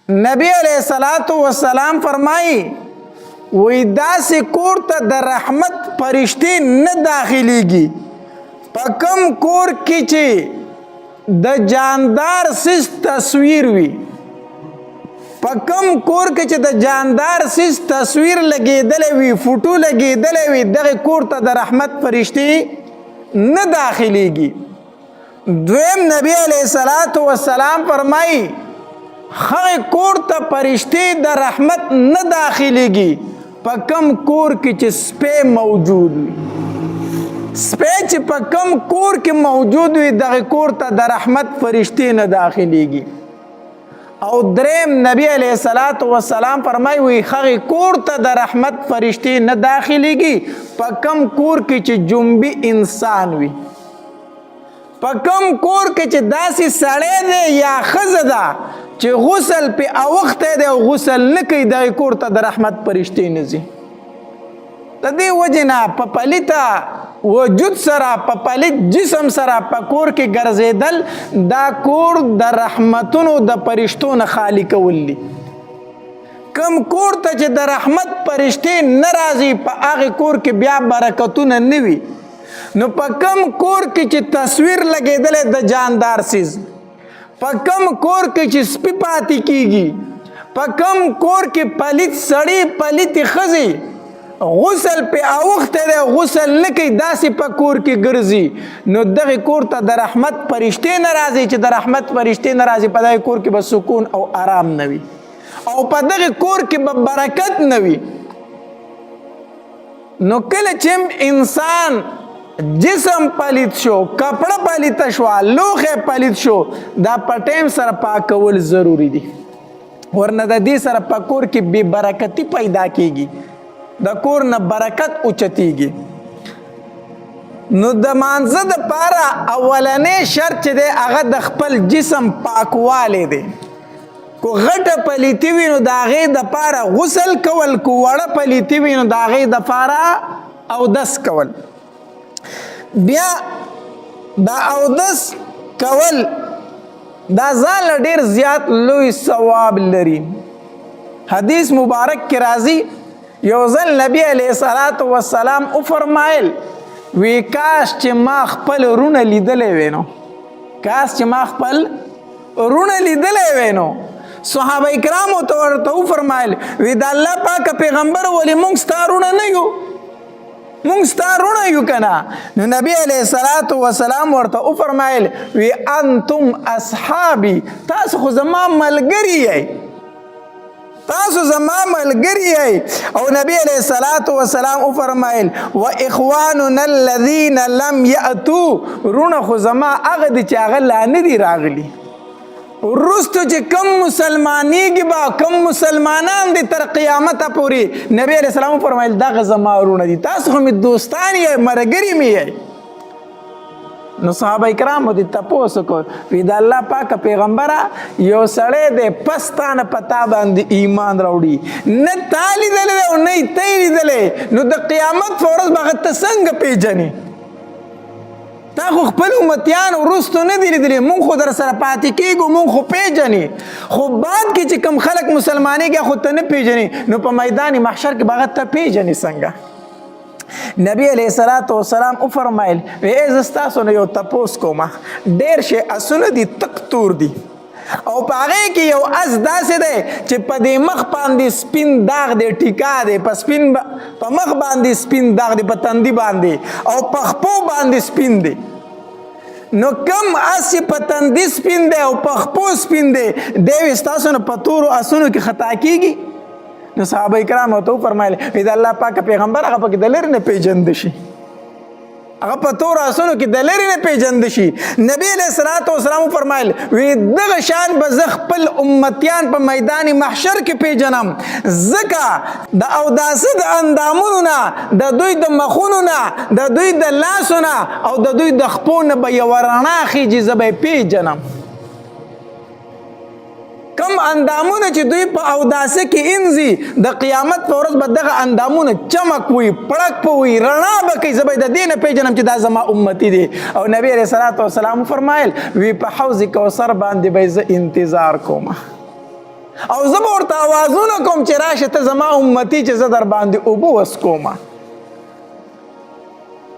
नबी अलैहिस्सलाम फरमाई वही दासे कोर ता द रहमत फरिश्ते न दाखिलेगी पा कम कोर की चे द जानदार सिस तस्वीर वी पा कम कोर के चे द जानदार सिस तस्वीर लगे दले वी फोटो लगे दले वी दगे कोर ता द रहमत फरिश्ते न दाखिलेगी। द्वेम नबी अलैहिस्सलाम फरमाई हाँ कोर ता फरिश्ते द रहमत न दाखिलेगी पा कम कोर के चे स्पे मौजूद वी स्पे चे पा कम कोर के मौजूद वी दगे कोर ता द रहमत फरिश्ते न दाखिलेगी। और द्रेम नबी अलैहिस्सलाम फरमाई हुई हाँ कोर ता द रहमत फरिश्ते न दाखिलेगी पा कम कोर के चे जुम्बी इंसान वी पा कम कोर के चे दासी सड़े दे या खजदा चे गुसल पे अवक्त दे गुसल न कई दे कोर ता द रहमत फरिश्ते नजी तदी वजना पपलिता वजूद सरा पपलित जिसम सरा पकोर के गर्जेदल दा कोर द रहमतुनो द फरिश्तों न खाली कवली कम कोर ता चे द रहमत फरिश्ते नाराजी पा आगे कोर के ब्या बरकतुन नवी नो पा कम कोर के चे तस्वीर लगे दले द जानदार सिज पा कम कोर के चे स्पिपाती कीगी पा कम कोर के पलित सड़ी पलित खजी गुसल पे आवख्त दे गुसल न कई दासी पा कोर के गर्जी नो दगे कोर ता द रहमत फरिश्ते नाराजी चे द रहमत फरिश्ते नाराजी पा दगे कोर के बस सुकून और आराम नवी और पा दगे कोर के बरकत नवी। नो कल चिम इंसान जिसम पलित शो कपड़ा पलित शो लोखे पलित शो दा पटेम सर पाकवल जरूरी दी वरना दा दी सर पकोर की बेबरकती पैदा कीगी द कोर न बरकत उचतीगी। नो द मानजद पारा अवलने शर्त दे अगर द खपल जिसम पाकवाले दे को घट पलिती वी नो दागे द पारा गुसल कवल को वड़ा पलिती वी नो दागे द पारा औ दस कवल बिया दा औदस कवल दा जाल ढेर ज्यादा लोई सवाब लरी। हदीस मुबारक के राजी योजल नबी अलैहिस्सलाम ओ फरमाइल वी काश चे मा खपल रुन लिदले वेनो काश चे मा खपल रुन लिदले वेनो सहाबा इकराम तो फरमाइल वी द अल्लाह पाक पैगंबर वली मुंग स्तारुन नहीं हो मुंग स्तारुन यू कना नो नबी अलैहिस्सलाम वर्ता ओ फरमाइल वी अंतुम अस्हाबी तास खु जमा मलगरी है तासु जमा मलगरी है और नबी अलैहिस्सलाम ओ फरमाइल व इखवानुना الذين लम यअतू रुन खु जमा अगद चागला नदी रागली रुस्तु जे कम मुसलमानी की बा कम मुसलमानान दी तर क़यामत पूरी नबी अलैहिस्सलाम फरमाइल दा गजमा रुन दी तासु हम दोस्तानी है मरगरी में है। नो सहाबा इकराम दी तपोस को विद अल्लाह पाक पैगंबरा यो सड़े दे पस्तान पता बंद ईमान राउडी न ताली दले न तैली दले नो द क़यामत फौरस भगत संग पे जनी ता खो खपल उम्मतियान रुस्तु न दिली दिली मुंग खो दर सर पाती कीगो मुंग खो पे जनी खो बाद की कम खलक मुसलमानी के खुद न पे जनी नो प मैदान महशर के भगत पे जनी संगा नबी अलैहिस्सलाम ओ फरमाइल वे जस्ता सुनो यो तपोस को मा ढेर शे असुन दी तकतूर दी और पागे की यो अज दासे दे चे पदे मख पांदी स्पिन दाग दे टिका दे पस्पिन प मख बांदी स्पिन दाग दे पतंदी बांदी और पखपो बांदी स्पिन दे नो कम आसी पतंदी स्पिन दे और पखपो स्पिन दे देव स्तासुन पतूर असुन की खता कीगी नो सहाबा इकराम तो फरमाइल इदा अल्लाह पाक पैगंबर अगा पक दलेर ने पेजंदशी अगा पतोर असुनो की दलेर ने पेजंदशी नबी अलैहिस्सलाम फरमाइल वे दग शान बजख पल उम्मतियान पर मैदानी महशर के पेजनम जका द औदासद अंदामुना द दुई द मखुनुना द दुई द लासुना और द दुई द खपोन बयवराना खी जबे पेजनम कम अंदामुन ची दुई पा औदासे की इंजी द क़यामत फौरस बदगा अंदामुन चमक हुई पड़क हुई रणा बकी जबे द दीन पे जन्म ची दा जमा उम्मती दे और नबी अलैहिस्सलाम फरमाइल वी पा हौज़ कौसर बांध बेज इंतजार कोमा او زه به ورته اوازونه کوم چې راشه ته زما امتي چې زه در باندې اوبه وسکومه.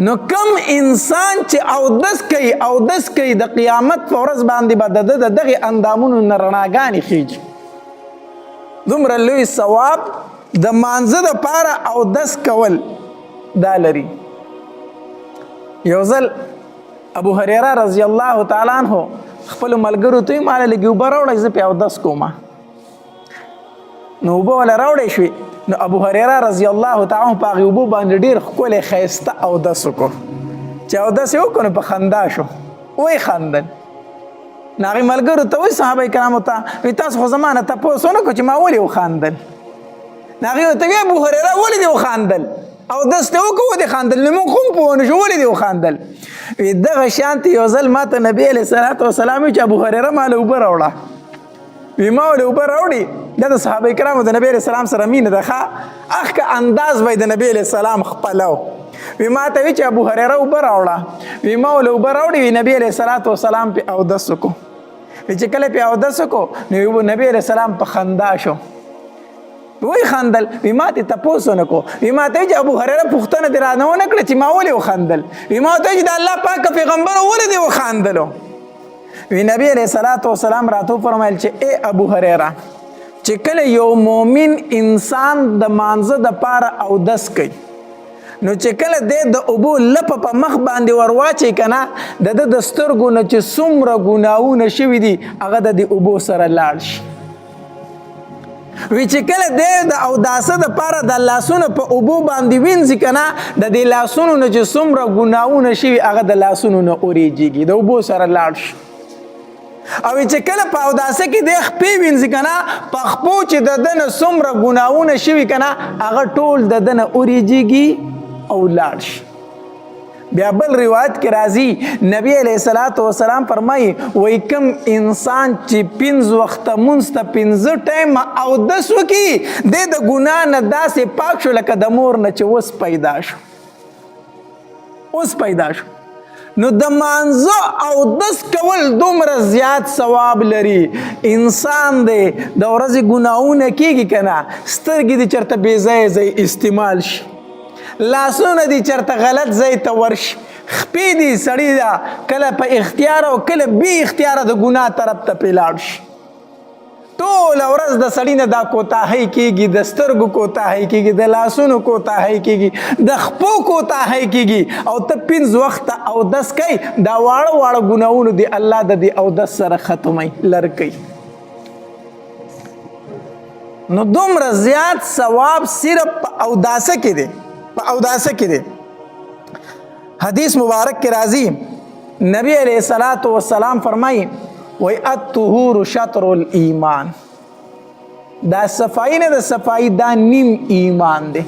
نو کم انسان چې اودس کوي د قیامت په ورځ باندې به د دغې اندامونو نه رڼاګانې خیږي. دومره لوی ثواب د مانځه دپاره اودس کول دا لري. یو ځل ابو هریره رضی الله تعالی عنہ خپلو ملګرو ته وایي ماله لږې اوبه راوړئ زه پې اودس کومه. نو اوبه وله راوړی شوې. نو ابو هریره رضی الله تعالی عنہ په هغې اوبو باندې ډېر ښکلی ښایسته اودس وکړو. چې اودس یې وکړو نو په خندا شو، ویې خندل. نو هغې ملګرو ته وایي صحابه کرامو ته وایي تاسو خو زما نه تپوس ونه کړو چې ما ولې وخندل. نو هغې ورته وایي ابو هریره ولې دې وخندل؟ اودس دې وکړو ودې خندل. نو موږ خو هم پوه نه شو ولې دې وخندل. وایي دغه شانتې یو ځل ما ته نبي علیه صلات وسلام وایي چې ابو هریره ماله اوبه راوړه. وی ما ولې اوبه راوړي؟ دا د صحابه کرامو د نبي علیه السلام سره مینه ده ښه. اخکه انداز به یې د نبي علیه السلام خپله و. وی ما ته وی چې ابو هریره اوبه راوړه. وی ما ولې اوبه راوړي؟ وی نبي علیه الصلات وسلام پې اودس وکړو. وی چې کله پې اودس وکړو نو نبي علیه السلام په خندا شو، وی خندل. وی ما ته تپوس ونه کړو. وی ما ته وی چې ابو هریره پوښتنه دې رانه ونه کړه چې ما ولې وخندل؟ وی ما ته وی چې د الله پاک پیغمبر ولې دې وخندلو؟ وی نبی علیه الصلات وسلام راته وفرمایل چې ای ابو هریره چې کله یو مؤمن انسان د مانځه دپاره اودس کوي نو چې کله دی د اوبو لپه په مخ باندې ور واچوي که نه د ده د سترګو نه چې څومره ګناهونه شوي دي هغه د دې اوبو سره لاړ شي. وی چې کله دی د اوداسه دپاره د لاسونه په اوبو باندې وینځي که نه د دې لاسونو نه چې څومره ګناهونه شوي هغه د لاسونو نه اورېږي، د اوبو سره لاړ شي. او چې کله په اوداسه کې د خپې وینځي که نه په خپو چې د ده نه څومره ګناهونه شوي که نه هغه ټول د ده نه اورېږي او لاړ شي. بیا بل روایت کې راځي نبی علیه الصلات وسلام فرمایي وایي کوم انسان چې 5 وخته مونځ ته 5 ټایمه اودس وکړي دی د ګناه نه داسې پاک شو لکه د مور نه چې اوس پیدا شو. نو د مانځه اودس کول دومره زیات ثواب لري. انسان دی د ورځې ګناهونه کېږي که نه سترګې دې چېرته بې ځایه ځای استعمال شي، لاسونه دې چېرته غلط ځای ته ورشي، خپې دې سړي ده کله په اختیار او کله بې اختیاره د ګناه طرف ته پې لاړ شي. ټوله ورځ د سړي نه دا کوتاهۍ کېږي، د سترګو کوتاهۍ کېږي، د لاسونو کوتاهۍ کېږي، د خپو کوتاهۍ کېږي او ته 5 وخته اودس کوي. دا واړه واړه ګناهونه دي الله د دې اودس سره ختموي، لرې کوي. نو دومره زیات ثواب صرف په اوداسه کې دی. حدیث مبارک کې راځي نبی علیه الصلات وسلام فرمایي وی الطهور شطر الایمان، دا صفائی نه د صفائی دا نیم ایمان دی.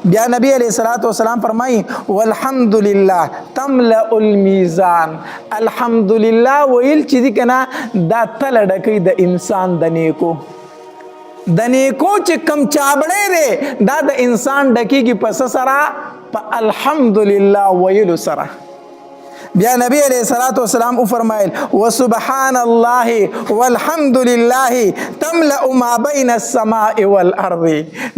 بیا نبی علیہ الصلوۃ والسلام فرمائی والحمدللہ تملأ المیزان، الحمدللہ ویل چې دی کنه دا تل ډکی د انسان د نیکو چې کم چابړې دی دا د انسان ډکیږي پس سره په الحمدللہ ویلو سره. بیا نبی علیہ الصلوۃ والسلام فرمایل وسبحان الله والحمد لله تملأ ما بین السماء والارض.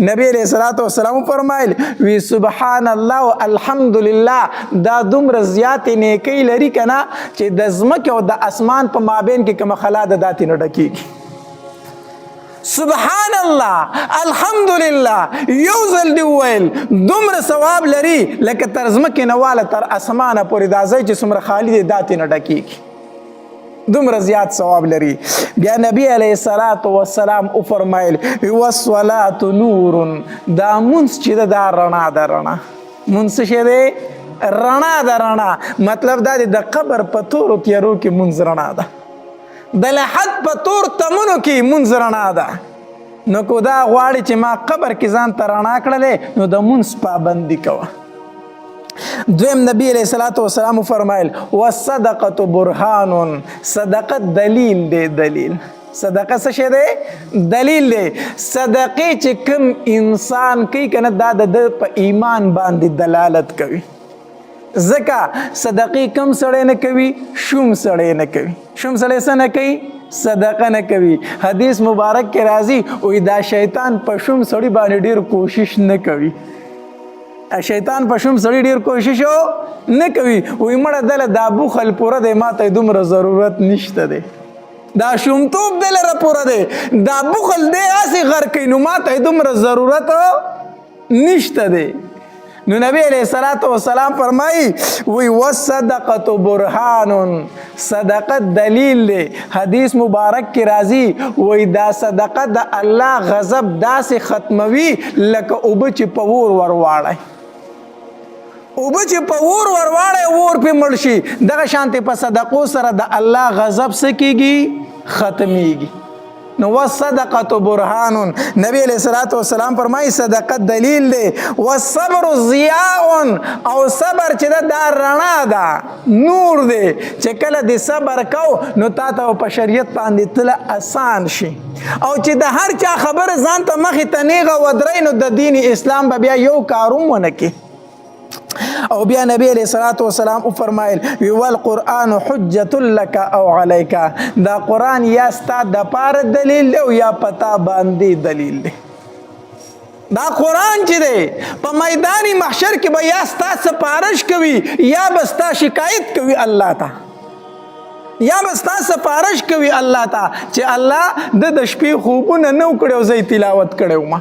نبی علیہ الصلوۃ والسلام فرمایل وی سبحان الله او الحمد لله دا دومره زیات نیکی لري کنه چې د ځمکې او د اسمان په مابین کې کوم خلا د داتې نه ډکیږي. سبحان الله الحمدلله یو ځل دی ویل دومره ثواب لري لکه تر ځمکې نه واله تر اسمانه پورې دا ځای چې څومره خالی دی داتې نه ډکیږي، دومره زیات ثواب لري. بیا نبی علیه الصلاة والسلام وفرمایل والصلاة نور، دا مونځ چې ده دا رڼا ده. مونځ څه شی دی؟ رڼا ده. مطلب دا دی د قبر په تورو تیارو کې مونځ رڼا ده، د لحد په تور تمنو کې مونځ رڼا ده. نو کو دا غواړي چې ما قبر کې ځان ته رڼا کړلې نو د مونځ پابندي کوه. دویم نبی علیہ الصلوۃ والسلام فرمایل والصدقه برهان، صدقه دلیل دی. صدقه څه شی دی؟ دلیل دی. صدقې چې کوم انسان کوي کنه دا د په ایمان باندې دلالت کوي. ځکه صدقې کم سړی نه کوي، شوم سړی نه کوي. شوم سړی څه نه کوي؟ صدقه نه کوي. حدیث مبارک کې راځي وې دا شیطان په شوم سړی باندې ډیر کوشش نه کوي. شیطان په شوم سړی ډیر کوشش نه کوي وې مړه دله دا بوخل پوره دی ماته دومره ضرورت نشته دی دا شومتوب دلره پوره دی دا بوخل دی اسې غر کوي نو ماته دومره ضرورت نشته دی. نو نبی علیہ الصلوۃ والسلام فرمایي وی والصدقه برهان صدقه دلیل دی. حدیث مبارک کې راځي وی دا صدقه د الله غضب داسې ختموي لکه اوبه چې په اور ورواړی اوبه چې په اور ورواړی اور پې مړ شي دغه شانتې په صدقو سره د الله غضب څه کېږي ختمیږي. نو والصدقه برهان نبی علیہ الصلوۃ والسلام فرمایي صدقه دلیل دی. والصبر ضیاء او صبر چې دا رڼا ده نور دی چې کله دې صبر کو نو تا ته په شریعت باندې تله آسان شي او چې د هر چا خبره ځان ته مخې ته نیغه ودرئ نو د دین اسلام به بیا یو کاروم ونه کې. او بیا نبی علیہ الصلوۃ والسلام فرمایل والقرآن حجة لك او عليك دا قرآن یا ستا د پاره دلیل دی او یا پتا باندې دلیل دی. دا قرآن چې دی په میدان محشر کې به یا ستا سپارش کوي یا به ستا شکایت کوي الله ته یا به ستا سپارش کوي الله ته چې الله د شپې خوبونه نه وکړي او زه تلاوت کړی وم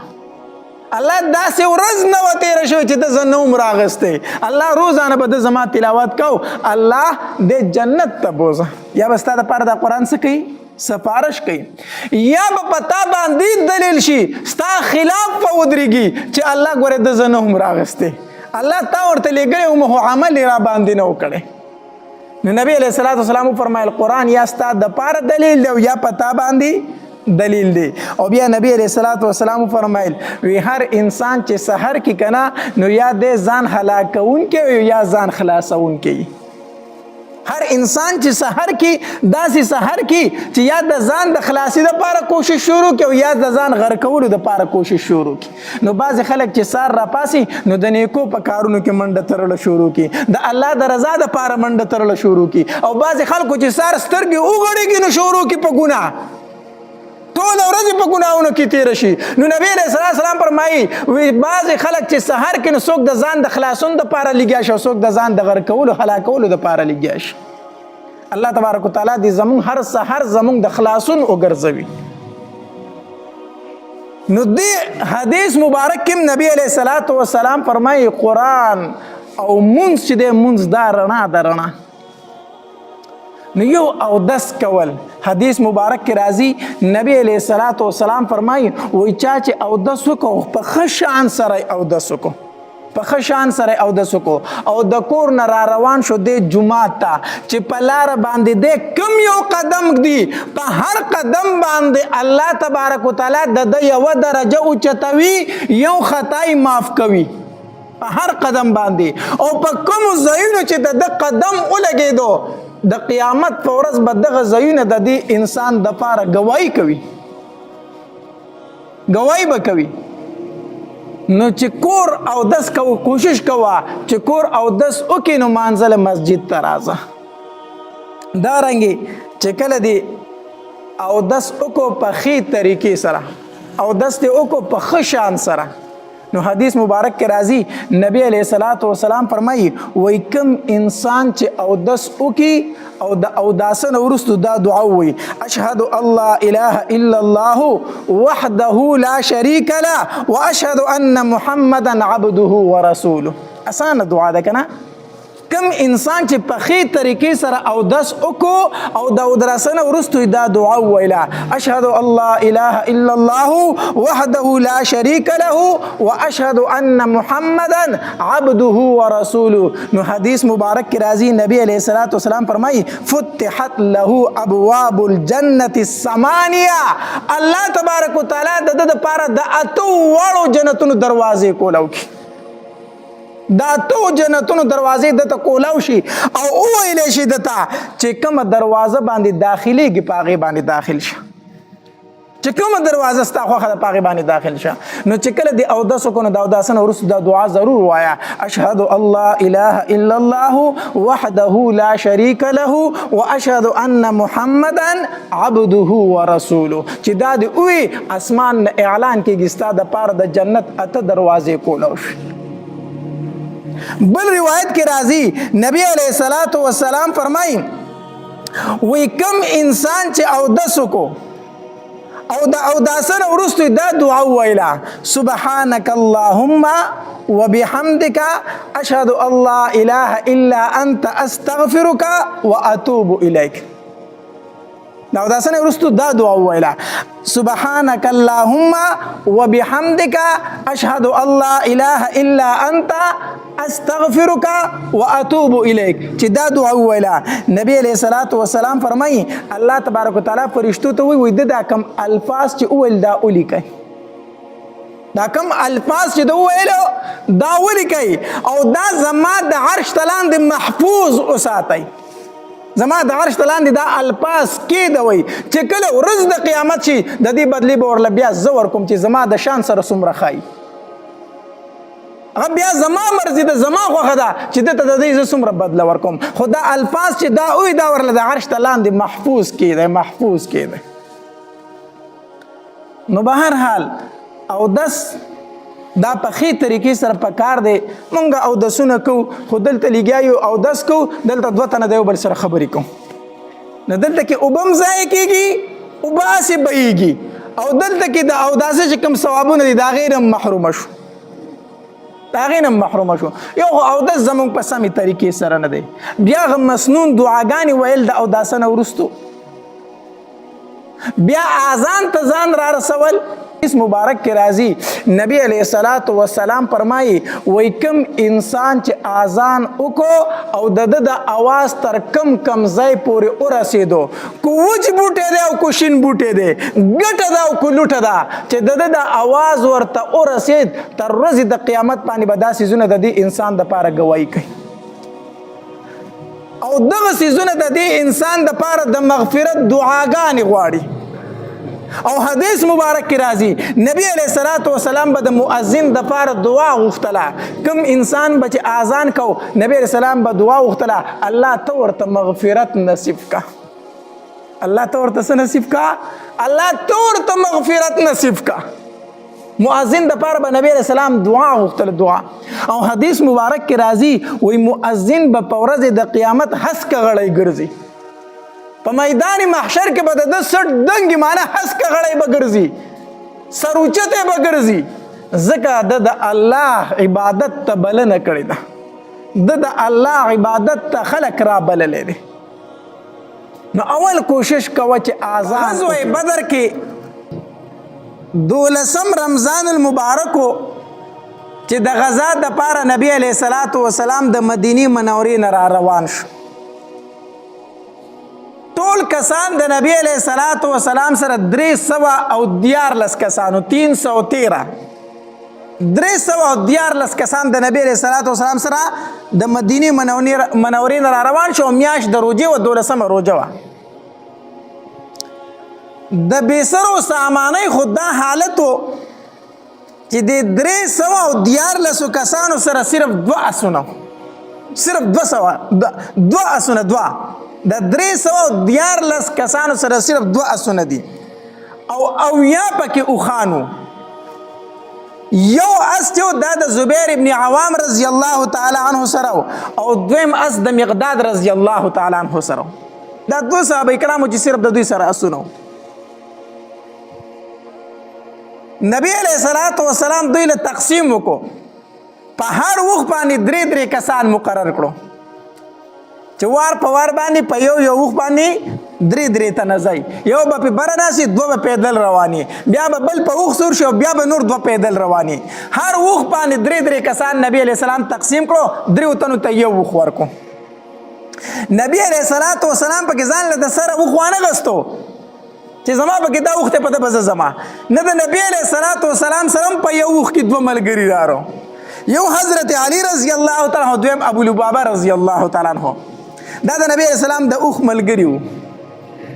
الله داسې ورځ نه و تېره شوې چې د زه نه وم راغستی الله روزانه به د زما تلاوت کو الله د جنت ته بوزه یا به ستا دپاره دا قرآن څه کوي سفارش کوي یا به په تا باندې دلیل شي ستا خلاف به ودرېږي چې الله ګورې د زه نه هم راغستی الله تا ورته لېږلی وم خو عمل یې را باندې نه وکړی. نو نبی علیہ الصلوۃ والسلام فرمایل قرآن یا ستا دپاره دلیل دی او یا په تا باندې دلیل دی. او بیا نبی علیہ الصلوۃ والسلام فرمایل وی هر انسان چې سحر کې کنا نو یا دې ځان هلاکونکی یا ځان خلاصونکی. هر انسان چې سحر کې داسې سحر کې چې یا د ځان د خلاصي لپاره کوشش شروع کړي او یا د ځان غر کولو لپاره کوشش شروع کړي. نو بعضې خلک چې سار راپاسي نو د نیکو په کارونو کې منډه تړله شروع کړي د الله د رضا لپاره منډه تړله شروع کړي او بعضې خلکو چې سار سترګې وغړېږي نو شروع کړي په ګناه ټول ورځې په ګناهونو کې تېره شي. نو نبی علیہ السلام فرمایي وی بعضې خلک چې سحر کې نو څوک د ځان د خلاصون دپاره لګیا شي او څوک د ځان د غر کولو هلاکولو دپاره لګیا شي. الله تبارک وتعالی دې زمونږ هر سحر زمونږ د خلاصون وګرځوي. نو دې حدیث مبارک کې نبی علیہ الصلوۃ والسلام فرمایي قرآن او مونځ چې دی مونځ دا رڼا ده رڼا. نو یو اودس کول حدیث مبارک کې راځي نبی علیہ الصلوۃ والسلام فرمایي وایي چا چې اودس وکړو په ښه شان سره اودس وکړو په ښه شان سره اودس وکړو او د کور نه را روان شو دی جومات ته چې په لاره باندې دی کم یو قدم دی په هر قدم باندې الله تبارک وتعالی د ده یوه درجه اوچتوي یو خطا یې معاف کوي په هر قدم باندې او په کومو ځایونو چې د ده قدم ولګېدو د قیامت په ورځ به دغه ځایونه د دې انسان دپاره ګواهي کوي ګواهي به کوي. نو چې کور اودس کوو کوشش کوه چې کور اودس وکړې نو مانځله مسجد ته راځه. دارنګې چې کله دې اودس وکړو په ښې طریقې سره اودس دې وکړو په ښه شان سره نو حدیث مبارک کې راځي نبی علیہ الصلوۃ والسلام فرمایي وای کوم انسان چې اودس وکي او د اوداسه وروسته دا دعا وایي اشهد الله اله الا الله وحده لا شريك له واشهد ان محمدا عبده ورسوله. اسانه دعا ده کنه. کم انسان چې په ښې طریقې سره اودس وکړو او د اوداسه نه وروسته دا دعا وویله اشهد الله اله الا الله وحده لا شريك له واشهد ان محمدا عبده ورسوله. نو حدیث مبارک کې راځي نبی علیہ الصلوۃ والسلام فرمایي فتحت له ابواب الجنه الثمانيه الله تبارک وتعالی د ده دپاره د اتو واړو جنتونو دروازې کولاو کړي دا تو جنتونو دروازې دته کولاو شي او وویلی شي دته چې کومه دروازه باندې داخلیږي په هغې باندې داخل شه چې کومه دروازه ستا خوښه ده په هغې باندې داخل شه. نو چې کله د اودس وکړو نو د اودس نه وروسته دا دعا ضرور وایه اشهد ان لا اله الا الله وحده لا شریک له واشهد ان محمدا عبده ورسوله. چې دا د اوی اسمان نه اعلان کېږي ستا دپاره د جنت 8 دروازې کولی شي. بل روایت کې راځي نبی علیه الصلاة والسلام فرمایي وی کم انسان چې اودس وکړو او د اوداسه نه وروسته دا دعا وویله سبحانك اللهم وبحمدك اشهد ان لا اله الا انت استغفرك واتوب اليك. دا اوداسه نه وروسته دا دعا وویله سبحانك اللهم وبحمدك اشهد ان لا اله الا انت استغفرك واتوب اليك. چې دا دعا وویله نبی علیه الصلاة والسلام فرمایي الله تبارک وتعالی فرشتو ته وایي دا کم الفاظ چې وویل دا ولیکئ. دا کم الفاظ چې دا وویلو دا ولیکئ او دا زما د عرش ته لاندې محفوظ وساتئ. زما د عرش ته لاندې دا الفاظ کېدوئ چې کله ورځ د قیامت شي د دې بدلې به ورله بیا زه ورکوم چې زما د شان سره څومره ښایي. هغه بیا زما مرضي ده زما خوښه ده چې دته د دې زه څومره بدله ورکوم. خو دا الفاظ چې دا وایي دا ورله د عرش ته لاندې محفوظ کېدی. نو به هر حال اودس دا په ښې طریقې سره په کار دی. مونږ اودسونه کوو خو دلته لګیا یو اودس کوو دلته 2 تنه د یو بل سره خبرې کوو. نو دلته کې اوبه هم ضایع کېږي اوبه هسې بهیږي او دلته کې د اوداسه چې کوم ثوابونه دي د هغې نه محرومه شو. یو خو اودس زمونږ په سمې طریقې سره نه دی. بیا هغه مسنون دعاګانې ویل د اوداسه نه وروستو بیا اذان ته ځان را رسول. اس مبارک کې راځي نبی علیه الصلاة والسلام فرمایي وای کم انسان چې اذان وکړو او د اواز تر کم ځای پورې ورسېدو کو وچ بوټی دی او کو شین بوټی دی ګټه ده او کو لوټه ده چې د اواز ورته ورسېد تر ورځې د قیامت باندې به دا څیزونه د دې انسان دپاره ګواهي کوي او دغه څیزونه د دې انسان دپاره د مغفرت دعاګانې غواړي. او حدیث مبارک کی راضی نبی علیہ الصلوۃ والسلام به د مؤذن د پاره دعا غوښتله. کم انسان به اذان کو نبی علیہ السلام به دعا غوښتله الله ته ورته مغفرت نصیب کا. الله ته ورته نصیب کا. الله ته ورته مغفرت نصیب کا. مؤذن د پاره به نبی علیہ السلام دعا غوښتله دعا. او حدیث مبارک کی راضی وی مؤذن به په ورځ د قیامت هسک غړی ګرځي. په میدان محشر کې به د سټ دنګې معنی هسکه غړی به ګرځي سروچته به ګرځي ځکه د الله عبادت ته بلنه کړې ده. د الله عبادت ته خلق را بللی دی. نو اول کوشش کوه چې آزان غزوه بدر کې 12 رمضان المبارکو چې د غزا د پاره نبی علیه الصلاة والسلام د مدینې منورې نه را روان شو. ټول کسان د نبی علیه الصلاة والسلام سره 314 کسانو 313 کسان د نبی علیه الصلاة والسلام سره د مدینې منورې نه را روان شو. میاشت د روژې وه 12مه روژه وه. د بېسرو سامانۍ خو دا حالت و چې د 314 کسانو سره صرف 2 اسونه صرف 2 اسونه د 314 کسانو سره صرف 2 اسونه دي او یا پکې اوخانو. یو اس چې دا د زبیر ابن عوام رضی الله تعالی عنه سره او دویم اس د مقداد رضی الله تعالی عنه سره. دا 2 صحابه کرامو چې صرف د دوی سره اسونه. نبی علیہ الصلوۃ والسلام دوی له تقسیم وکړو. په هر وخت باندې 3 کسان مقرر کړو چې وار په وار باندې په یو وخت باندې 3 تنه ځای. یو به په بره ناسي 2 به پیدل رواني بیا به بل په وخت سور شي بیا به نور 2 پیدل رواني. هر وخت باندې 3 کسان نبی علیہ السلام تقسیم کړو 3 تنو ته یو وخت ورکو. نبی علیہ الصلوۃ والسلام په ځان له سره وخت وانه غستو چې زما په کې دا وخت په د بز زما نه د نبی علیہ الصلوۃ والسلام سره په یو وخت کې 2 ملګری دارو. یو حضرت علی رضی الله تعالی عنہ دویم ابو لبابه رضی الله تعالی عنہ. دا د نبی علیہ السلام د اوخ ملګری وو.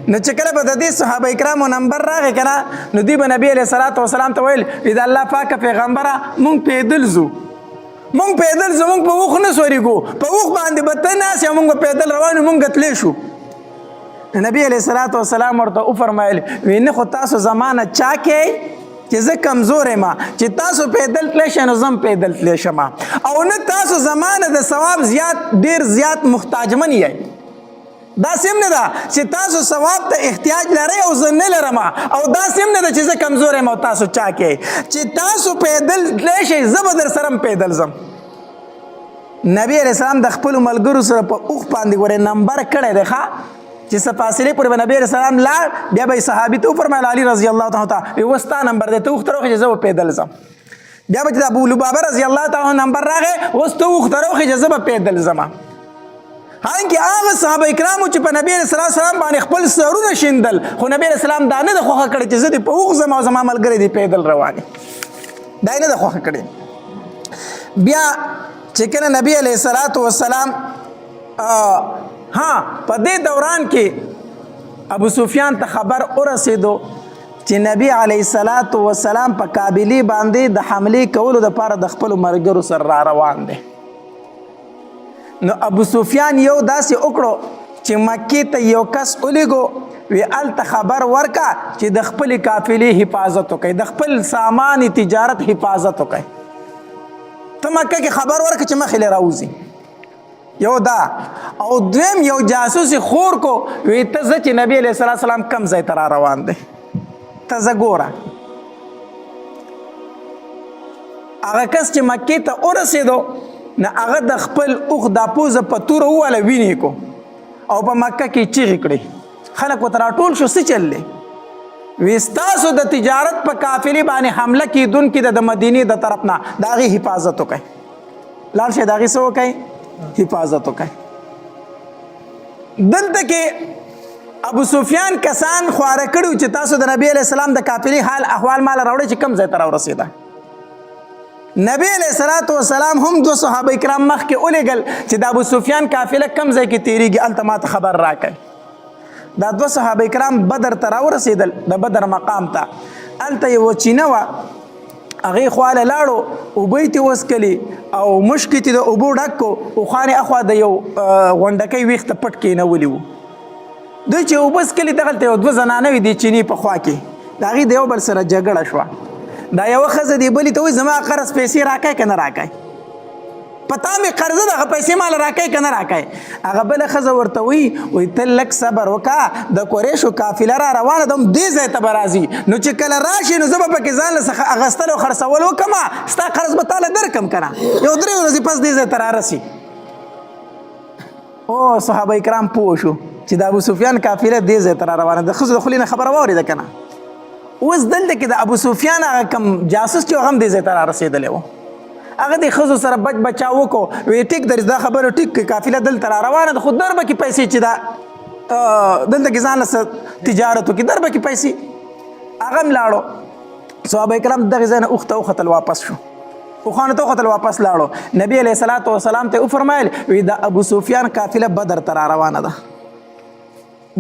نو چې کله به د دې صحابه کرامو نمبر راغی که نه نو دوی به نبي علیه صلات وسلام ته ویل د الله پاکه پیغمبره مونږ پیدل ځو مونږ په اوښ نه سورېږو په اوښ باندې به ته ناست یې مونږ به پیدل روان یو مونږ تللی شو نبي علیه صلات وسلام ورته وفرمیل وی نه خو تاسو زما نه چا کوئ چې زه کمزور یم چې تاسو پیدل تللی شئ نو زه هم پیدل تللی شم او نه تاسو زما نه د ثواب ډېر زیات محتاجمن یئ داسې هم نه ده چې تاسو ثواب ته احتیاج لرئ او زه نه لرم او داسې هم نه ده چې زه کمزور یم او تاسو چا کوئ چې تاسو پیدل تللی شئ زه به در سره هم پیدل ځم نبي علیه السلام د خپلو ملګرو سره په اوښ باندې ګورې نمبر کړی دی ښه چې څه فاصلې پورې به نبي علیه السلام لاړ بیا به یې صحابي ته وفرمیل علي رضی الله تعالی ته اوس ستا نمبر دی ته اوښ ته راوخې چې زه به پیدل ځم بیا به چې د ابو لبابه رضی الله تعالی نمبر راغی اوس ته اوښ ته راوخې چې زه به پیدل ځم حالانکه هغه صحابه کرامو چې په نبي علیه السلام باندې خپل سرونه شیندل خو نبي علیه السلام دا نه ده خوښه کړې چې زه دې په اوښ ځم او زما ملګری دې پیدل روان دا یې نه ده خوښه کړې بیا چې کله نبي علیه السلام په دې دوران کې ابو سفیان ته خبر ورسېدو چې نبی علیه السلام په کابلی باندې د حملې کولو دپاره د خپلو ملګرو سره را روان دی نو ابو سفیان یو داسې وکړو چې مکې ته یو کس ولیږو وی هلته خبر ورکه چې د خپلې قافلې حفاظت وکړي د خپل سامان تجارت حفاظت وکړي ته مکه کې خبر ورکه چې مخې له راوځي یو دا او دویم یو جاسوس خور کو وی ته زه چې نبی علیه السلام کم ځای ته را روان دی ته زه ګوره هغه کس چې مکې ته ورسېدو نه هغه د خپل اوښ دا پوزه په توره وواله وینې کو او په مکه کې چیغې کړې خلک ورته راټول شو څه چل دی وی ستاسو د تجارت په قافلې باندې حمله کیدونکي د مدینې د طرف نه د هغې حفاظت وکړئ لاړ شئ د هغې څه وکړئ حفاظت وکړئ دلته کې ابو سفیان کسان خواره کړي چې تاسو د نبی علیه السلام د قافلې حال احوال ماله راوړئ چې کوم ځای ته راورسېده نبی علیه السلام هم دو صحابه کرام مخکې ولیږل چې د ابو سفیان قافله کم ځای کې تېرېږي هلته ماته خبر راکړئ دا دو صحابه کرام بدر ته راورسېدل د بدر مقام ته هلته یوه چینه وه هغې خواله لاړو اوبه یې ترې وڅکلې او مشکې ترې د اوبو ډک کړو وخوانې اخوا د یو غونډکۍ ویښ ته پټ کېنولي وو دوی چې اوبه څکلې دغلته یو دوه زنانه وې دې چینې په خوا کې د هغې د یو بل سره جګړه شوه دا یوه ښځه دې بلې ته وایي زما قرض پیسې راکئ که نه راکئ پتا مې قرضه ده هغه پیسې ماله راکئ که نه راکئ هغه بله ښځه ورته وایي ته لږ صبر وکړه د قریشو قافله را روانه ده هم دې ځای ته به راځي نو چې کله راشي نو زه به پکې ځان له څخه اخیستل او خرڅول وکړم ستا قرض به تاله درکړم که نه یو 3 ورځې پس دې ځای ته رارسي او صحابه کرام پوه شو چې د ابو سفیان قافله دې ځای ته را روانه د ښځو د خولې نه خبره واورېده که نه اوس دلته کې د ابو سفیان هغه کم جاسوس چې هغه هم دې ځای ته را رسېدلی و هغه د ښځو سره بچ بچا وکړو وی ټیک درځ دا خبره ټیک قافله دلته را روانه ده خو در به کې پیسې چې دا دلته کې ځان له تجارت وکړي در به کې پیسې هغه هم لاړو صحابه کرام دغې ځای نه اوښ ته وختل واپس شو اوښانو ته وختل واپس لاړو نبي علیه السلام ته وفرمیل وی د ابو سفیان قافله بدر ته را روانه ده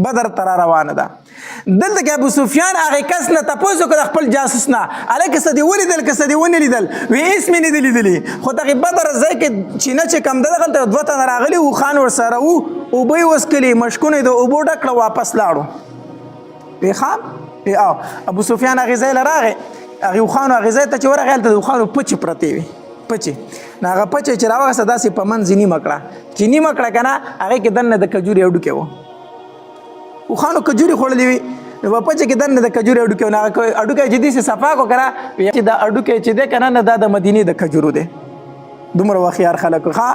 بدر ته را روانه ده دلته کې ابو سفیان هغې کس نه تپوس وکړه د خپل جاسوس نه هلکه څه دې ولیدل که څه دې ونه لیدل وی هېڅ مې نه دي لیدلي خو دغې بدر ځای کې چینه چې کم ده دغلته 2 تنه راغلي وو خان ورسره وو اوبه یې وڅکلې مشکونه یې د اوبو ډک کړه واپس لاړو وی خان ابو سفیان هغې ځای له راغی هغې اوښانو هغې ځای ته چې ورغی هلته د اوښانو پچې پرتې وې پچې نو هغه پچې چې راوغسته داسې په منځ نیمه کړه چې نیمه کړه که نه هغې کې دننه د کجورې هډوکې وو اوښانو کجورې خوړلې وي نو په پچې کې دننه د کجورې هډوکې وو نو هغه هډوکی چې داسې صفا کړو که نه چې دا هډوکی چې دی که نه دا د مدینې د کجورو دی دومره وخیار خلک ښه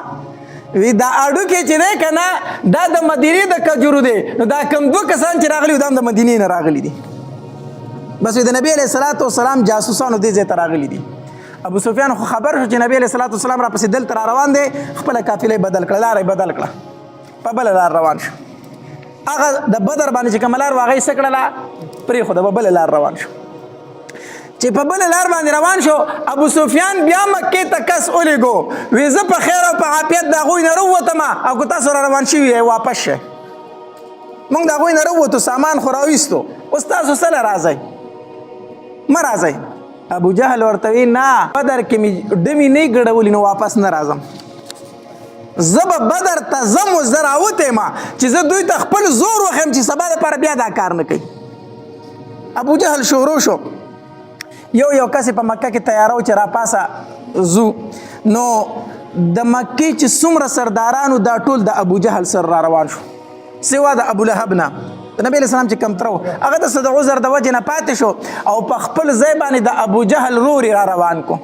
وی دا هډوکی چې دی که نه دا د مدینې د کجورو دی نو دا کم 2 کسان چې راغلي دا هم د مدینې نه راغلي دي بس د نبی علیه السلام جاسوسانو دې ځای ته راغلي دي ابو سفیان خو خبر شو چې نبی علیه السلام راپسې دلته را روان دی خپله قافله یې بدل کړه لاره یې بدل کړه په بله لار روان شو هغه د بدر باندې چې کومه لار وه هغه یې څه کړله پرېښوده په بله لار روان شو چې په بله لار باندې روان شو ابو سفیان بیا مکې ته کس ولیږو وی زه په خیر او په عافیت د هغوی نه راووتم او که تاسو را روان شوي یې واپس شئ موږ د هغوی نه راووتو سامان خو راویستو اوس تاسو سره راځئ مه راځئ ابو جهل ورته وی نه بدر کې مې ډمې نه ګډولي نو واپس نه راځم زه به بدر ته ځم اوس زه راوتی ما چې زه دوی ته خپل زور وښیم چې سبا دپاره بیا دا کار نه کوي ابو جهل شروع شو یو کس په مکه کې تیاره و چې راپاسه ځو نو د مکې چې څومره سردارانو دا ټول د ابو جهل سره را روان شو سوا د ابو لهب نه د نبی علیه السلام چې کم تره و هغه د څه د عذر د وجې نه پاتې شو او په خپل ځای باندې د ابو جهل روري را روان کو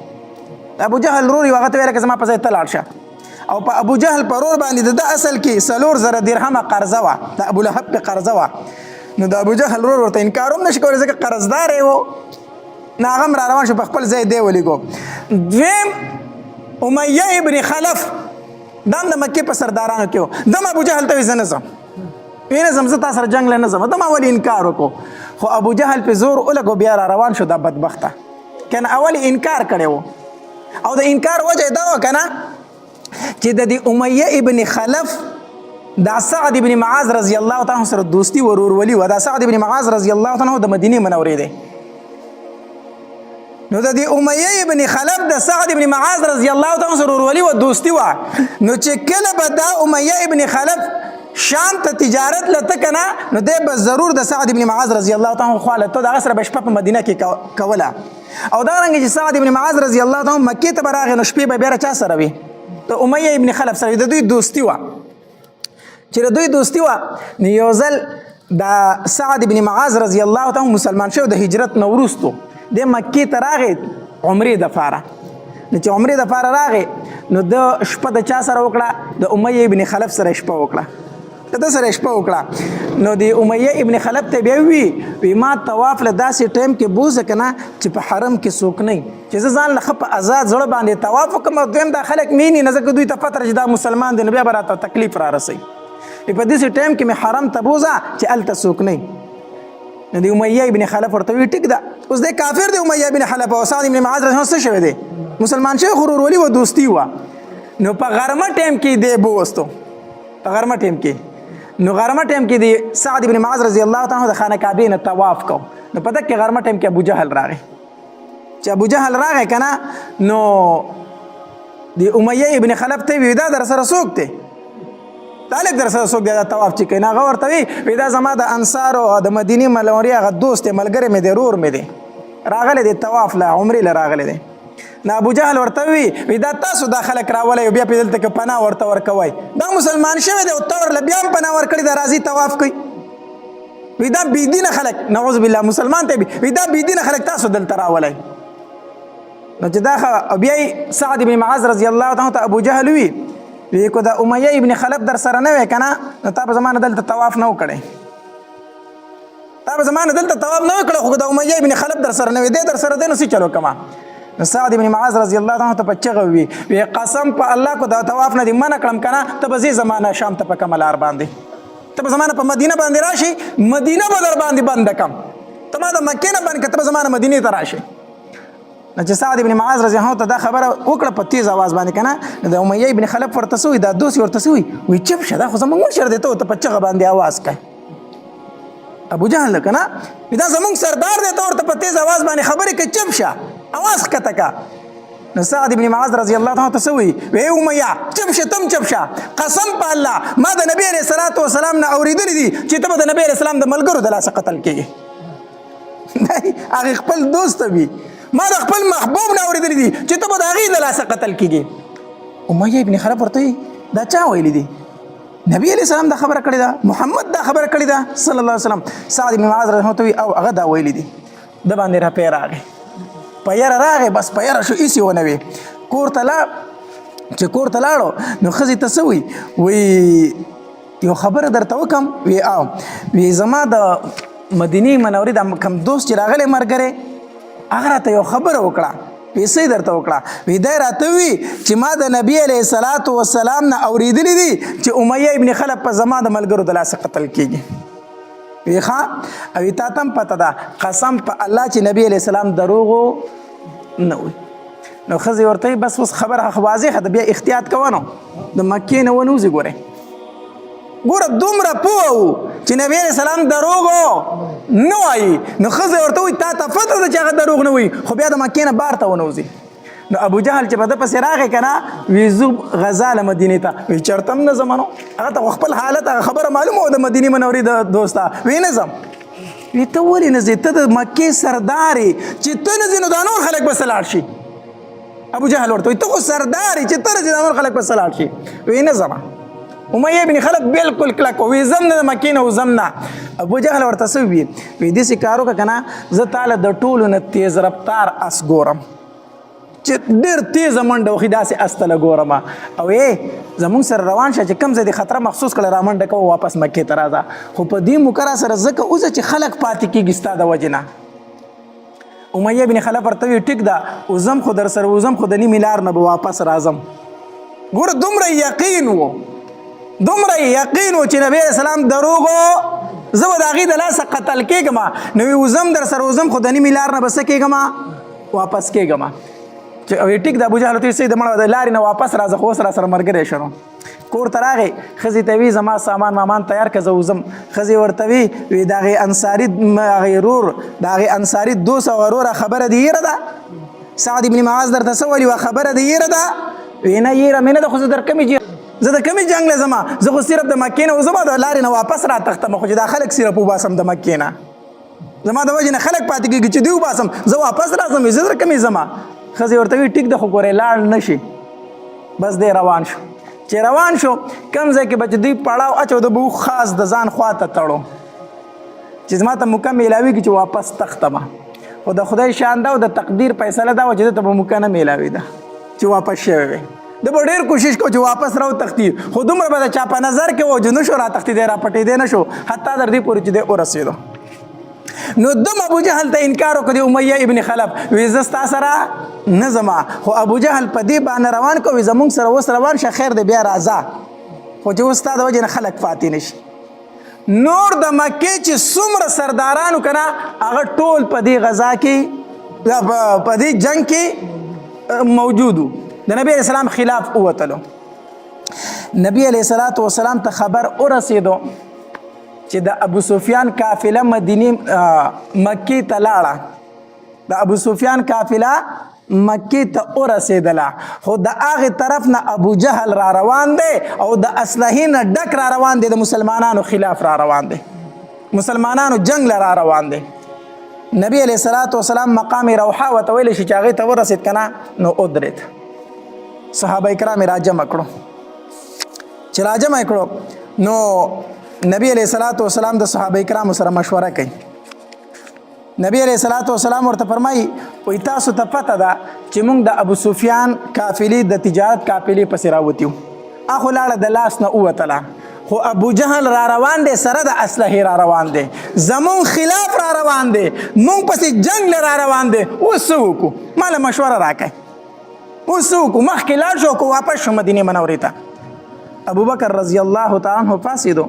د ابو جهل روري هغه ته ویل که زما په ځای ته لاړ شه او په ابو جهل په رور باندې د اصل کې 4,000 درهمه قرضه وه د ابو لهب پې قرضه وه نو د ابو جهل رور ورته انکار هم نشي کولی ځکه قرضدار یې و نو هغه هم را روان شو په خپل ځای دی ولیږو دویم امیه ابن خلف دا هم د مکې په سردارانو کې و دم ابو جهل ته وایي زه نه ځم نه ځم زه تا سره جنګ له نه ځم دم اول انکار وکړو خو ابو جهل پې زور ولګو بیا را روان شو دا بدبخته که نه اول انکار کړی و او د انکار وجه دا وه که نه چې د دې امیه ابن خلف دا سعد ابن معاذ رضی الله تعالی سره دوستی ورورولي و دا سعد ابن معاذ رضی الله تعالی د مدینې منورې دی نو د دې امیه ابن خلف د سعد ابن معاذ رضی الله تعالی سره ورورولي و دوستی و نو چې کله به دا امیه ابن خلف شام ته تجارت لته که نه نو دی به ضرور د سعد ابن معاذ رضی الله تعالی خوا لته د هغه سره به شپه په مدینه کې کوله او دغرنګې چې سعد ابن معاذ رضی الله تعالی مکې ته به راغی نو شپې به بیا چا سره وي د امیه ابن خلف سره د دوی دوستی وه چې د دوی دوستی وه نو یو ځل د سعد ابن معاذ رضی الله تعالی مسلمان شو د هجرت نه وروستو دی مکې ته راغی عمرې دپاره نو چې عمرې دپاره راغی نو د شپه د چا سره وکړه د امیه ابن خلف سره شپه وکړه د ده سره شپه وکړه نو د امیه ابن خلف ته بیا وي ما طواف له داسې ټایم کې بوزه که نه چې په حرم کې څوک نه چې زه ځان له ښه په آزاد زړه باندې طواف وکړم او دویم دا خلک مینې نه ځکه دوی ته پته چې دا مسلمان دی نو بیا به راته تکلیف را رسوي په داسې ټایم کې مې حرم ته بوزه چې هلته څوک نه نو د امیه ابن خلف ورته وی ټیک ده اوس دی کافر دی امیه ابن خلف او سعد ابن معاذ رضی الله څه شوی دی مسلمان شوی خو ورورولي و دوستي وه نو په غرمه ټایم کې دی بوستو په غرمه ټایم کې نو غرمه ټایم کې د سعد ابن معاذ رضی الله تعالی د خانه کعبې نه طواف کو نو په دغه غرمه ټایم کې ابو جهل راغی چې ابو جهل راغی که نه نو د امیه ابن خلف ته وی دا در سره څوک دی دا لږ در سره څوک دی دا طواف چې کوي نو هغه ورته وی دا زما د انصارو او د مدینې منورې هغه دوست دی ملګری مې دی رور مې دی راغلی دی طواف له عمرې له راغلی دی نو ابو جهل ورته وی دا تاسو دا خلک راولی او بیا پې دلته که پناه ورته ورکوئ دا مسلمان شوی دی او ته ورله بیا هم پناه ورکړي دا راځي طواف کوي وی دا بېدینه خلک نعوذ بالله مسلمان ته وی دا بېدینه خلک تاسو دلته راولی نو چې دا بیا سعد ابن معاذ رضی الله تعالی ته ابو جهل وی کو دا امیه ابن خلف در سره نه وی که نه نو تا به زما نه دلته طواف نه وکړی تا به زما نه دلته طواف نه وکړی خو د امیه ابن خلف در سره نه وی دی در سره دی نو څه چلو کما نو سعد ابن معاذ رضی الله تعالی ته په چغه وی قسم په الله کو دا طواف نه دی منع کړم که نه ته به ځې زمانه شام ته په کومه لار باندې ته به زمانه په مدینه باندې راشي مدینه به در باندې بنده کم ته ما د مکې نه بند کړه ته به زمانه مدینې ته راشي نو چې سعد ابن معاذ رضی الله ته دا خبره وکړه په تیز اواز باندې که نه د امیه ابن خلف ورته څه وي دا دوست ورته څه وي چپ شه دا خو زموږ مشر دی ته ورته په چغه باندې اواز کوي ابو جهل که نه دا زموږ سردار دی ته ورته په تیز اواز باندې خبرې کوي چپ شه اواز ښکته که نو سعد ابن معاذ رضی الله تعالی ته څه وی امیه چپ شه تم چپ شه قسم په الله ما د نبی علیه الصلاة والسلام نه اورېدلی دي چې ته به د نبی علیه السلام د ملګرو د لاسه قتل کېږي هغې خپل دوست ته وي ما د خپل محبوب نه اورېدلی دي چې ته به د هغې د لاسه قتل کېږي امیه ابن خلف ورته دا چا ویلی دي نبی علیه السلام دا خبره کړې ده محمد دا خبره کړې ده صلی الله علیه وسلم سعد ابن معاذ رضی الله عنه او هغه دا ویلی دي د باندې راپې راغی په یاره راغی بس په یاره شو هېڅ یې ونه وی کور ته چې کور ته لاړو نو ښځې ته څه وی یو خبره درته وکم وی زما د مدینې منورې د کم دوست چې راغلی ملګری هغه راته یو خبره وکړه پیسې درته وکړه وی دی راته وي چې ما د نبی علیه الصلاة والسلام نه اورېدلی دي چې امیه ابن خلف په زما د ملګرو د لاسه قتل کېږي وی ښه او تا ته هم پته ده قسم په الله چې نبی علیه السلام دروغو نه وي نو ښځې ورته بس اوس خبره واضحه ده بیا احتیاط کوه نو د مکې نه ونوځي ګورئ ګوره دومره پوه وو چې نبی علیه السلام دروغ نه وایي نو ښځې ورته وایي تا ته پته ده چې هغه دروغ نه وایي خو بیا د مکې نه بار ته ونوځي نو ابو جهل چې په ده پسې راغی که نه وی زه غزا له مدینې ته وی چېرته هم نه ځم نو هغه ته خو خپل حالت هغه خبره معلومه وه د مدینې منورې د دوسته وی نه ځم وی ته ولې نه ځې ته د مکې سردار یې چې ته نه ځې نو دا نور خلک بس لاړ شي ابو جهل ورته وایي ته خو سردار یې چې ته نه ځې دا نور خلک بس لاړ شي وی نه ځم امیه ابن خلف بالکل کلک وی زم نه د مکې نه وزم نه ابو جهل ورته څه وویل وی داسې کار وکړه که نه زه تاله د ټولو نه تیز رفتار اس ګورم چې ډېر تیزه منډه وخي داسې اس ته له ګورم او زمونږ سره روان شه چې کوم ځای د خطره محسوس کړه را منډه کوه واپس مکې ته راځه خو په دې موکره سره ځکه اوسه چې خلک پاتې کېږي ستا د وجې نه امیه ابن خلف ورته وی ټیک ده وزم خو در سره وزم خو د نیمې لار نه به واپس راځم ګوره دومره یقین و چې نبی علیه السلام دروغ زه به د هغې د لاسه قتل کېږم نو وی وزم در سره وزم خو د نیمې لار نه به څه کېږم واپس کېږم ټیک د ابو جهل ته د مړه د لارې نه واپس راځه خو اوس را سره ملګری شنو کور ته راغی ښځې ته وی زما سامان مامان تیار که زه وزم ښځې ورته وی د هغې انصاري ورور د هغې انصاري دوست او وروره خبره دې یېره ده سعد ابن معاذ درته څه ویلي وه خبره دې یېره ده وی نه یېره مې نه ده خو زه در زه د کمې جنګ له ځمه زه خو صرف د مکې نه وځم د لارې نه واپس را تښتم خو چې دا خلک صرف وباسم د مکې نه زما د وجې نه خلک پاتې کېږي چې دوی وباسم زه واپس راځم زه در کمې ځمه ښځې ورته وي ټیک ده خو ګورې لاړ نه شي بس دی روان شو چې روان شو کم ځای کې به چې دوی پړاو اچو د به خاص د ځان خوا ته تړو چې زما ته موقع میلاویږي چې واپس تښتمه خو د خدای شان ده او د تقدیر فیصله ده چې ده ته به موقع نه میلاوي ده چې واپس شوی وي ده به ډېر کوشش کو چې واپس راو تښتي خو دومره به د چا په نظر کې و چې نه شو را تښتېدی را پټېدی نه شو حتی تر دې پورې چې دی ورسېدو نو دم ابو جهل ته انکار وکړ د امیه ابن خلف وی زه ستا سره نه ځمه خو ابو جهل په دې باندې روان کو وی زمونږ سره اوس روان شه خیر دی بیا راځه خو چې اوس ستا د وجې نه خلک پاتې نه شي نور د مکې چې څومره سردارانو که نه هغه ټول په دې غزا کې په دې جنګ کې موجود وو د نبی علیه السلام خلاف ووتلو نبی علیه السلام ته خبر ورسېدو چې د ابو سفیان قافله مکې ته لاړه د ابو سفیان قافله مکې ته ورسېدله خو د هغې طرف نه ابو جهل را روان دی او د اسلحې نه ډک را روان دی د مسلمانانو خلاف را روان دی مسلمانانو جنگ له را روان دی نبی علیه السلام مقام روحه ورته ویلی شي چې هغې ته ورسېد که نه نو ودرېد صحابه کرام را جمع کړو چې را جمع کړو نو نبی علیه السلام د صحابه کرامو سره مشوره کوي نبی علیه السلام ورته فرمایي وایي تاسو ته پته ده چې موږ د ابو سفیان قافلې د تجارت قافلې پسې راوتیو هغه لاړه د لاس نه ووتله خو ابو جهل را روان دی سره د اسلحې را روان دی زمون خلاف را روان دی موږ پسې جنگ له را روان دی اوس څه وکړو ما له مشوره راکړئ اوس څه وکړو مخکې لاړ شو که واپس شو مدینې منورې ته ابوبکر رضی الله تعالی عنه پاڅېدو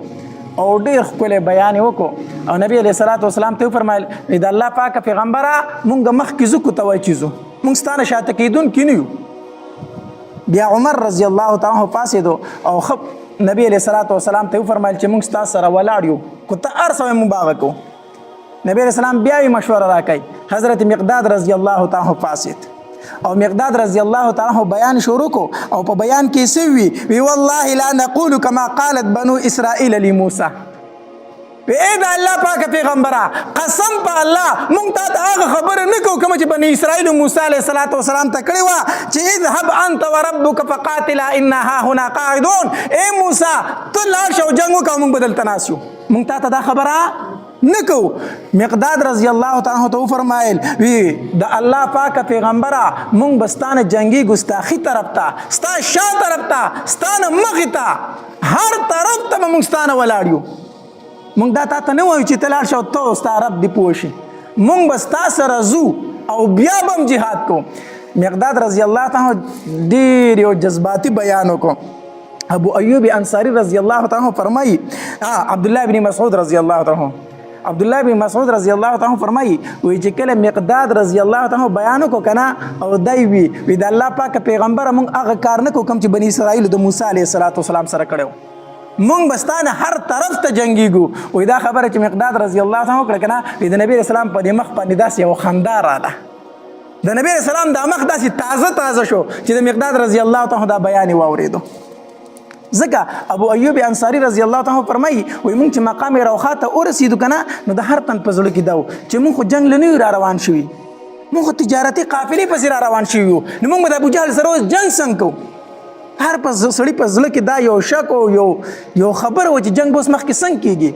او ډېر ښکلی بیان یې وکړو او نبی علیه السلام ته وفرمایل د الله پاکه پیغمبره مونږ مخکې ځو که ته وایې چې ځو مونږ ستا نه شاته کېدونکي نه یو بیا عمر رضی الله تعالی عنه پاڅېدو او نبی علیه السلام ته وفرمایل چې مونږ ستا سره ولاړ یو که ته هر څه وایې مونږ به هغه کوو نبی علیه السلام بیا یې مشوره راکوي حضرت مقداد رضی الله تعالی عنه پاڅېد او مقداد رضی الله تعالی عنہ بیان شروع کو او په بیان کې څه وی والله لا نقول كما قالت بنو اسرائيل لموسى اے دا الله پاک پیغمبره قسم په الله مونږ ته هغه خبره نه کوو کوم چې بني اسرائیل موسی علیه السلام ته کړی وه چې اذهب انت وربك فقاتلا انا ها هنا قاعدون اے موسی ته لاړ شه او جنګ وکړه مونږ به دلته ناست یو مونږ ته دا خبره نه کوو مقداد رضی الله تعالی عنہ ته وفرمایل وی د الله پاک پیغمبره مونږ به ستا نه جنګي ګستاخي طرف ته ستا شا طرف ته ستا نه مخې ته هر طرف ته به مونږ ستا نه ولاړ یو مونږ دا تا ته نه وایو چې ته لاړ شه او ته ستا رب دې پوه شي مونږ به ستا سره ځو او بیا به هم جهاد کوو مقداد رضی الله تعالی ډېر یو جذباتي بیان وکړو ابو ایوب انصاری رضی الله تعالی فرمایي عبدالله بن مسعود رضی الله تعالی عبدالله بن مسعود رضی الله تعالی فرمایي وی چې کله مقداد رضی الله تعالی بیان وکړو کنه او دای وی د الله پاک پیغمبر مونږ هغه کار نه کوو کوم چې بنی اسرائیل د موسی علیه السلام سره کړو مونږ بستانه هر طرف ته جنگیږو. وای دا خبره چې مقداد رضی الله تعالی وکړه کنه د نبی اسلام په مخ باندې داسې یو خندا رااله. د نبی اسلام د مخ داسې تازه شو چې د مقداد رضی الله تعالی دا بیان واوریدو. ځکه ابو ایوب انصاری رضی الله تعالی فرمایي وای مونږ چې مقام روخا ته ورسېدو کنه نو د هر تن په زړه کې دا چې مونږ خو جنگ لنی را روان شوي، مونږ خو تجارتي قافلې پسې را روان شوي یو، نو مونږ د ابو جهل سره اوس جنگ څنګه کوو؟ هر په سړي په زړه کې دا یو شک او یو خبره و چې جنگ به اوس مخکې څنګه کېږي.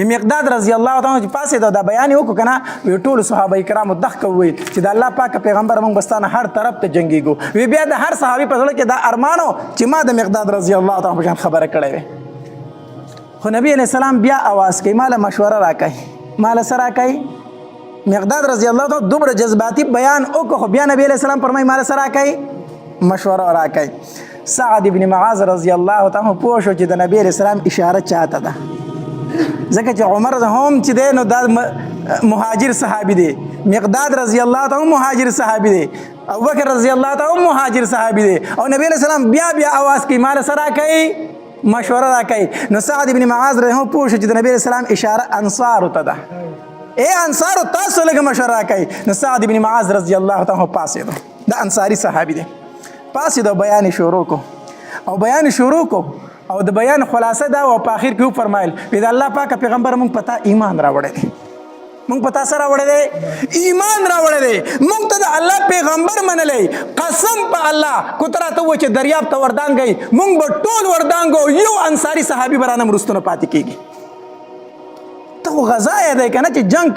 مقداد رضی الله تعالی چې پاسې دا بیان وکړو کنه وی ټول صحابه کرامو دغه وویل چې د الله پاک پیغمبر موږ بستانه هر طرف ته جنگیږو. وی بیا د هر صحابي په زړه کې دا ارمانو چې ما د مقداد رضی الله تعالی په خبره کړې وي. خو نبی علیہ السلام بیا आवाज کوي مال مشوره راکړي، مال سره کوي. مقداد رضی الله تعالی دومره جذباتي بیان وکړو، بیا نبی علیہ السلام فرمایي مال سره کوي، مشوره راکړي. سعد ابن معاذ رضی الله تعالی پوه شو چې د نبی علیہ السلام اشاره چاته ده، ځکه چې عمر هم چې دی نو دا مهاجر صحابي دی، مقداد رضی الله تعالی مهاجر صحابي دی، ابوبکر رضی الله تعالی مهاجر صحابي دی، او نبی علیہ السلام بیا आवाज کوي مال سره کوي، مشوره راکړي. نو سعد ابن معاذ رحمه پوه شو چې د نبی علیہ السلام اشاره انصار ته ده، انصار تاسو لږ مشوره راکړي. نو سعد ابن معاذ رضی الله تعالی پاسېدو، د انصاری صحابي دی، پاسېدو بیان شروع کو او بیان شروع کو او د بیان خلاصه دا او په اخر کې فرمایل د الله پاک پیغمبر مونږ پتا ایمان راوړی دی، مونږ پتا سره راوړی دی، ایمان راوړی دی، مونږ ته د الله پیغمبر منلی. قسم په الله کو تر ته و چې دریاب ته وردانګي مونږ به ټول وردانګو، یو انصاری صحابي برانه مرستونه پاتې کیږي. ته غزا دی کنه چې جنگ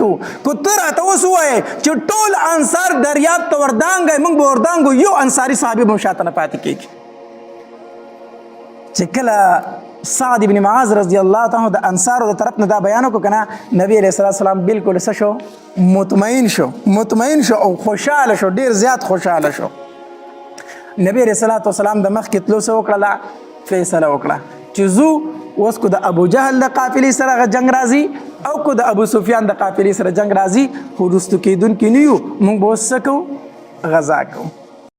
کو تر ته اوس وای چې ټول انصار دریاب ته وردانګي مونږ به وردانګو، یو انصاری صحابي به شاته نه پاتې کیږي. چې کله سعد ابن معاذ رضی الله تعالی د انصارو د طرف نه دا بیان وکړ کنه نبی علیہ السلام بالکل څه شو، مطمئن شو او خوشاله شو، ډیر زیات خوشاله شو. نبی علیہ السلام د مخ کې تلو سو وکړه، فیصله وکړه چې زو اوس کو د ابو جهل د قافلې سره جنگ راځي او کو د ابو سفیان د قافلې سره جنگ راځي، خو رستو کېدونکي نه یو، موږ به اوس څه کوو؟ غزا کوو.